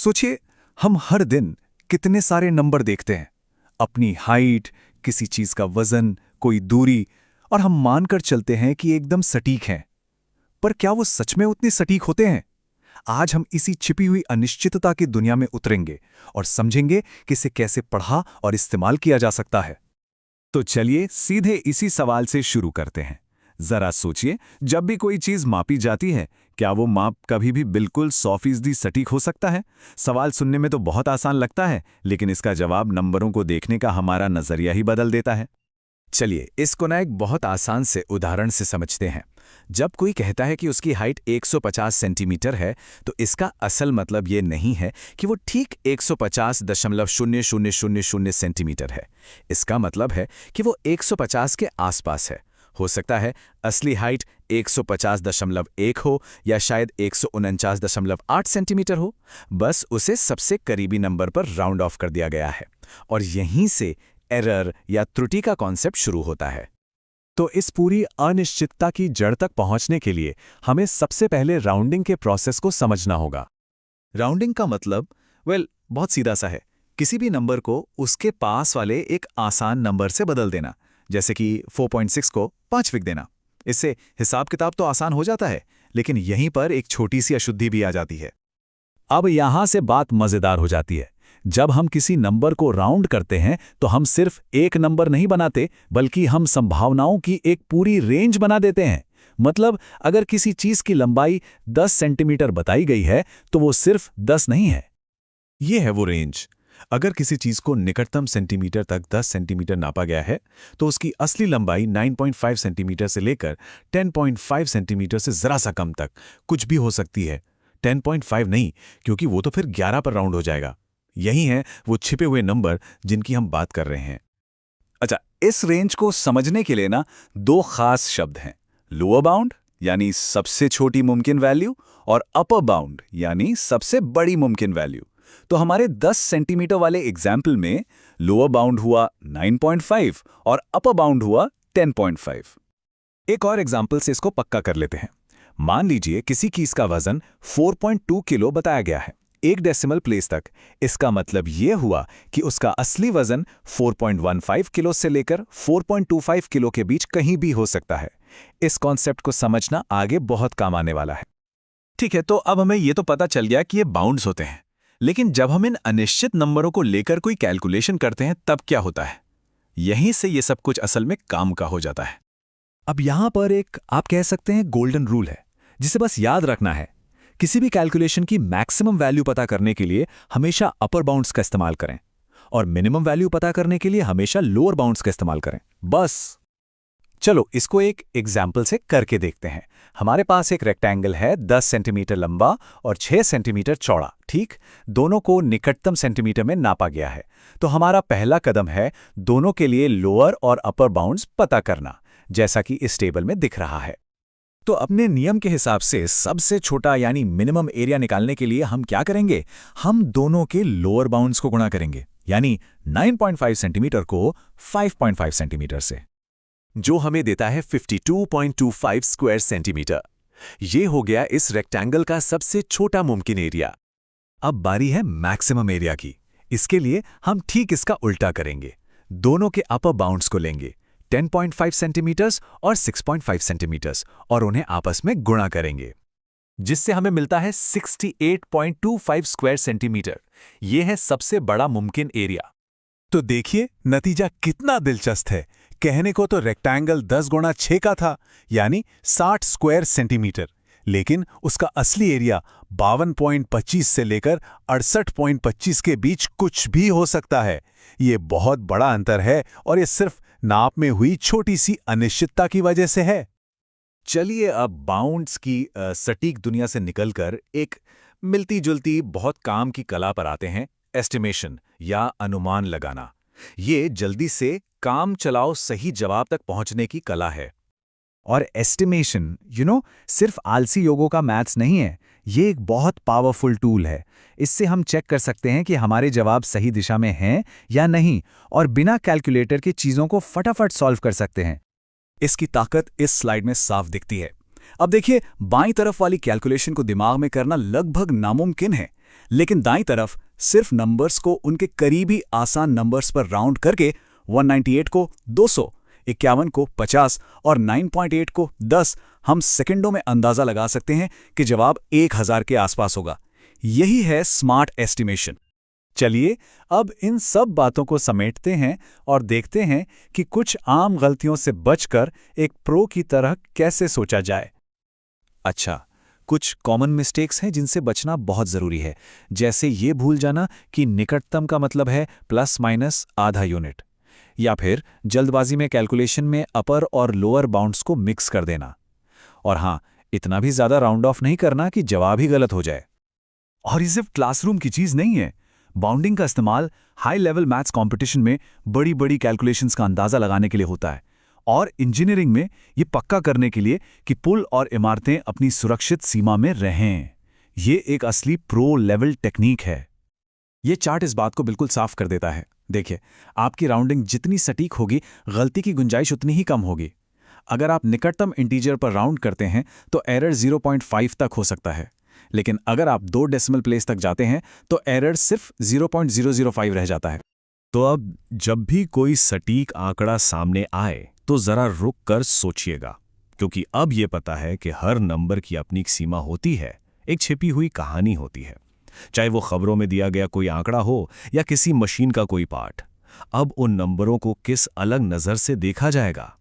सोचिए, हम हर दिन कितने सारे नंबर देखते हैं। अपनी हाइट, किसी चीज का वजन, कोई दूरी, और हम मानकर चलते हैं कि एकदम सटीक हैं। पर क्या वो सच में उतने सटीक होते हैं? आज हम इसी छिपी हुई अनिश्चितता की दुनिया में उतरेंगे और समझेंगे कि इसे कैसे पढ़ा और इस्तेमाल किया जा सकता है। तो चलिए सीधे इसी सवाल से शुरू करते हैं। जरा सोचिए, जब भी कोई चीज मापी जाती है, क्या वो माप कभी भी बिल्कुल 100% सटीक हो सकता है? सवाल सुनने में तो बहुत आसान लगता है, लेकिन इसका जवाब नंबरों को देखने का हमारा नजरिया ही बदल देता है। चलिए इसको ना एक बहुत आसान से उदाहरण से समझते हैं। जब कोई कहता है कि उसकी हाइट 150 सेंटीमीटर है, तो इसका असल मतलब ये नहीं है कि वो ठीक 150.0000 सेंटीमीटर है। इसका मतलब है कि वो 150 के आसपास है। हो सकता है असली हाइट 150.1 हो या शायद 149.8 सेंटीमीटर हो। बस उसे सबसे करीबी नंबर पर राउंड ऑफ कर दिया गया है, और यहीं से एरर या त्रुटि का कॉन्सेप्ट शुरू होता है। तो इस पूरी अनिश्चितता की जड़ तक पहुंचने के लिए हमें सबसे पहले राउंडिंग के प्रोसेस को समझना होगा। राउंडिंग का मतलब बहुत सीधा सा है। किसी भी नंबर को उसके पास वाले एक आसान नंबर से बदल देना, जैसे कि 4.6 को 5 लिख देना। इससे हिसाब किताब तो आसान हो जाता है, लेकिन यहीं पर एक छोटी सी अशुद्धि भी आ जाती है। अब यहां से बात मजेदार हो जाती है। जब हम किसी नंबर को राउंड करते हैं, तो हम सिर्फ एक नंबर नहीं बनाते, बल्कि हम संभावनाओं की एक पूरी रेंज बना देते हैं। मतलब अगर किसी चीज की लंबाई 10 सेंटीमीटर बताई गई है, तो वो सिर्फ 10 नहीं है। ये है वो रेंज। अगर किसी चीज को निकटतम सेंटीमीटर तक 10 सेंटीमीटर नापा गया है, तो उसकी असली लंबाई 9.5 सेंटीमीटर से लेकर 10.5 सेंटीमीटर से जरा सा कम तक कुछ भी हो सकती है। 10.5 नहीं, क्योंकि वो तो फिर 11 पर राउंड हो जाएगा। यही हैं वो छिपे हुए नंबर जिनकी हम बात कर रहे हैं। अच्छा, इस रेंज को समझने के लिए ना दो खास शब्द हैं। लोअर बाउंड यानी सबसे छोटी मुमकिन वैल्यू, और अपर बाउंड यानी सबसे बड़ी मुमकिन वैल्यू। तो हमारे 10 सेंटीमीटर वाले एग्जाम्पल में लोअर बाउंड हुआ 9.5 और अपर बाउंड हुआ 10.5। एक और एग्जाम्पल से इसको पक्का कर लेते हैं। मान लीजिए किसी चीज का वजन 4.2 किलो बताया गया है, एक डेसिमल प्लेस तक। इसका मतलब यह हुआ कि उसका असली वजन 4.15 किलो से लेकर 4.25 किलो के बीच कहीं भी हो सकता है। इस कॉन्सेप्ट को समझना आगे बहुत काम आने वाला है। ठीक है, तो अब हमें यह तो पता चल गया कि ये बाउंड्स होते हैं, लेकिन जब हम इन अनिश्चित नंबरों को लेकर कोई कैलकुलेशन करते हैं, तब क्या होता है? यहीं से ये सब कुछ असल में काम का हो जाता है। अब यहां पर एक आप कह सकते हैं गोल्डन रूल है, जिसे बस याद रखना है। किसी भी कैलकुलेशन की मैक्सिमम वैल्यू पता करने के लिए हमेशा अपर बाउंड्स का इस्तेमाल करें, और मिनिमम वैल्यू पता करने के लिए हमेशा लोअर बाउंड्स का इस्तेमाल करें। बस चलो इसको एक एग्जाम्पल से करके देखते हैं। हमारे पास एक रेक्टेंगल है 10 सेंटीमीटर लंबा और 6 सेंटीमीटर चौड़ा। ठीक, दोनों को निकटतम सेंटीमीटर में नापा गया है। तो हमारा पहला कदम है दोनों के लिए लोअर और अपर बाउंड्स पता करना, जैसा कि इस टेबल में दिख रहा है। तो अपने नियम के हिसाब से सबसे छोटा यानी मिनिमम एरिया निकालने के लिए हम क्या करेंगे? हम दोनों के लोअर बाउंड्स को गुणा करेंगे, यानी 9.5 सेंटीमीटर को 5.5 सेंटीमीटर से, जो हमें देता है 52.25 स्क्वायर सेंटीमीटर। ये हो गया इस रेक्टेंगल का सबसे छोटा मुमकिन एरिया। अब बारी है मैक्सिमम एरिया की। इसके लिए हम ठीक इसका उल्टा करेंगे। दोनों के अपर बाउंड्स को लेंगे, 10.5 सेंटीमीटर्स और 6.5 सेंटीमीटर्स, और उन्हें आपस में गुणा करेंगे, जिससे हमें मिलता है 68.25 स्क्वायर सेंटीमीटर। यह है सबसे बड़ा मुमकिन एरिया। तो देखिए नतीजा कितना दिलचस्प है। कहने को तो रेक्टेंगल 10 गुणा 6 का था, यानी 60 स्क्वायर सेंटीमीटर, लेकिन उसका असली एरिया 52.25 से लेकर 68.25 के बीच कुछ भी हो सकता है। ये बहुत बड़ा अंतर है, और ये सिर्फ नाप में हुई छोटी सी अनिश्चितता की वजह से है। चलिए अब बाउंड्स की सटीक दुनिया से निकलकर एक मिलती जुलती बहुत काम की कला पर आते हैं, एस्टिमेशन या अनुमान लगाना। ये जल्दी से काम चलाओ सही जवाब तक पहुंचने की कला है। और एस्टिमेशन सिर्फ आलसी लोगों का मैथ्स नहीं है, ये एक बहुत पावरफुल टूल है। इससे हम चेक कर सकते हैं कि हमारे जवाब सही दिशा में हैं या नहीं, और बिना कैलकुलेटर के चीज़ों को फटाफट सॉल्व कर सकते हैं। इसकी ताकत इस स्लाइड में साफ दिखती है। अब देखिए, बाईं तरफ वाली कैलकुलेशन को दिमाग में करना लगभग नामुमकिन है, लेकिन दाईं तरफ सिर्फ नंबर्स को उनके करीबी आसान नंबर्स पर राउंड करके 198 को 200, 51 को 50 और 9.8 को 10 हम सेकंडों में अंदाजा लगा सकते हैं कि जवाब 1000 के आसपास होगा। यही है स्मार्ट एस्टिमेशन। चलिए अब इन सब बातों को समेटते हैं और देखते हैं कि कुछ आम गलतियों से बचकर एक प्रो की तरह कैसे सोचा जाए। अच्छा, कुछ कॉमन मिस्टेक्स हैं जिनसे बचना बहुत ज़रूरी है, जैसे ये भूल जाना कि निकटतम का मतलब है प्लस माइनस आधा यूनिट, या फिर जल्दबाजी में कैलकुलेशन में अपर और लोअर बाउंड्स को मिक्स कर देना। और हाँ, इतना भी ज़्यादा राउंड ऑफ नहीं करना कि जवाब ही गलत हो जाए। और ये सिर्फ क्लासरूम की चीज़ नहीं है। बाउंडिंग का इस्तेमाल हाई लेवल मैथ्स कंपटीशन में बड़ी बड़ी कैलकुलेशंस का अंदाज़ा लगाने के लिए होता है, और इंजीनियरिंग में ये पक्का करने के लिए कि पुल और इमारतें अपनी सुरक्षित सीमा में रहें। ये एक असली प्रो लेवल टेक्निक है। ये चार्ट इस बात को बिल्कुल साफ कर देता है। देखिए, आपकी राउंडिंग जितनी सटीक होगी, गलती की गुंजाइश उतनी ही कम होगी। अगर आप निकटतम इंटीजर पर राउंड करते हैं तो एरर 0.5 तक हो सकता है, लेकिन अगर आप 2 डेसिमल प्लेस तक जाते हैं तो एरर सिर्फ 0.005 रह जाता है। तो अब जब भी कोई सटीक आंकड़ा सामने आए तो जरा रुक कर सोचिएगा, क्योंकि अब ये पता है कि हर नंबर की अपनी एक सीमा होती है, एक छिपी हुई कहानी होती है। चाहे वो खबरों में दिया गया कोई आंकड़ा हो या किसी मशीन का कोई पार्ट, अब उन नंबरों को किस अलग नज़र से देखा जाएगा।